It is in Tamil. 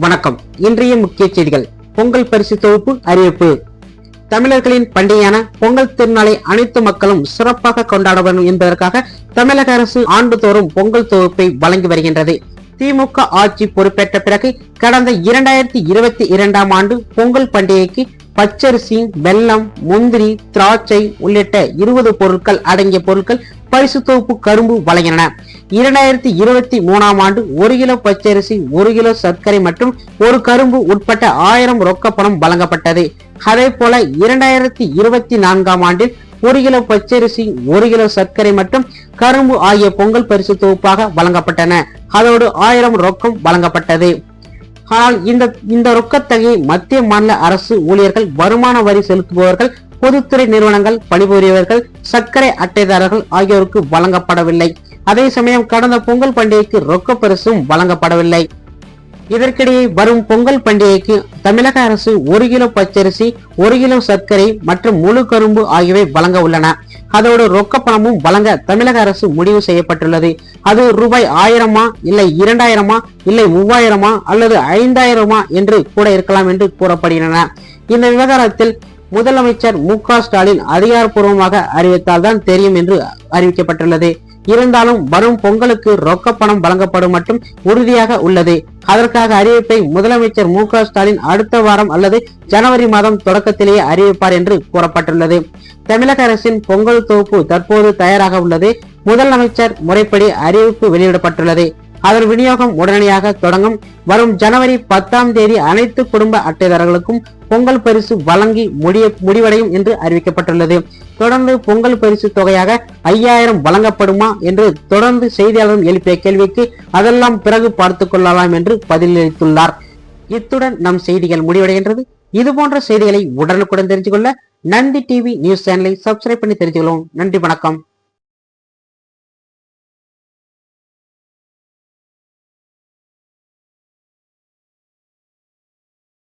வணக்கம். இன்றைய முக்கிய செய்திகள். பொங்கல் பரிசு தொகுப்பு அறிவிப்பு. தமிழர்களின் பண்டிகையான பொங்கல் திருநாளை அனைத்து மக்களும் சிறப்பாக கொண்டாட வேண்டும் என்பதற்காக தமிழக அரசு ஆண்டுதோறும் பொங்கல் தொகுப்பை வழங்கி வருகின்றது. திமுக ஆட்சி பொறுப்பேற்ற பிறகு கடந்த 2022ஆம் ஆண்டு பொங்கல் பண்டிகைக்கு பச்சரிசி, வெல்லம், முந்திரி, திராட்சை உள்ளிட்ட 20 பொருட்கள் அடங்கிய பொருட்கள் பரிசு தொகுப்பு கரும்பு வழங்கின. 2023ஆம் ஆண்டு 1 கிலோ பச்சரிசி, 1 கிலோ சர்க்கரை மற்றும் 1 கரும்பு உட்பட்ட 1000 ரொக்க பணம் வழங்கப்பட்டது. அதே போல 2024ஆம் ஆண்டில் 1 கிலோ பச்சரிசி, 1 கிலோ சர்க்கரை மற்றும் கரும்பு ஆகிய பொங்கல் பரிசு தொகுப்பாக வழங்கப்பட்டன. அதோடு 1000 ரொக்கம் வழங்கப்பட்டது. ஆனால் இந்த ரொக்கத்தொகையை மத்திய மாநில அரசு ஊழியர்கள், வருமான வரி செலுத்துபவர்கள், பொதுத்துறை நிறுவனங்கள் பணிபுரியவர்கள், சர்க்கரை அட்டைதாரர்கள் ஆகியோருக்கு வழங்கப்படவில்லை. அதே சமயம் கடந்த பொங்கல் பண்டிகைக்கு ரொக்க பரிசும் வழங்கப்படவில்லை. இதற்கிடையே வரும் பொங்கல் பண்டிகைக்கு தமிழக அரசு 1 கிலோ பச்சரிசி, 1 கிலோ சர்க்கரை மற்றும் முழு கரும்பு ஆகியவை வழங்க உள்ளன. அதோடு ரொக்க பணமும் வழங்க தமிழக அரசு முடிவு செய்யப்பட்டுள்ளது. அது ரூபாய் 1000 இல்லை 2000 இல்லை 3000 அல்லது 5000 என்று கூட இருக்கலாம் என்று கூறப்படுகின்றன. இந்த விவகாரத்தில் முதலமைச்சர் மு.க. ஸ்டாலின் அதிகாரப்பூர்வமாக அறிவித்தால்தான் தெரியும் என்று அறிவிக்கப்பட்டுள்ளது. இருந்தாலும் வரும் பொங்கலுக்கு ரொக்க பணம் வழங்கப்படும் மட்டும் உறுதியாக உள்ளது. அதற்காக அறிவிப்பை முதலமைச்சர் மு.க. ஸ்டாலின் அடுத்த வாரம் அல்லது ஜனவரி மாதம் தொடக்கத்திலேயே அறிவிப்பார் என்று கூறப்பட்டுள்ளது. தமிழக அரசின் பொங்கல் தொகுப்பு தற்போது தயாராக உள்ளது. முதலமைச்சர் முறைப்படி அறிவிப்பு வெளியிடப்பட்டுள்ளது. அதன் விநியோகம் உடனடியாக தொடங்கும். வரும் ஜனவரி 10ஆம் தேதி அனைத்து குடும்ப அட்டைதாரர்களுக்கும் பொங்கல் பரிசு வழங்கி முடிவடையும் என்று அறிவிக்கப்பட்டுள்ளது. தொடர்ந்து பொங்கல் பரிசு தொகையாக 5000 வழங்கப்படுமா என்று தொடர்ந்து செய்தியாளர்கள் எழுப்பிய கேள்விக்கு அதெல்லாம் பிறகு பார்த்துக் கொள்ளலாம் என்று பதிலளித்துள்ளார். இத்துடன் நம் செய்திகள் முடிவடைகின்றது. இது போன்ற செய்திகளை உடனுக்குடன் தெரிந்து கொள்ள நந்தி டிவி நியூஸ் சேனலை சப்ஸ்கிரைப் பண்ணி தெரிஞ்சுக்கொள்ளும். நன்றி, வணக்கம்.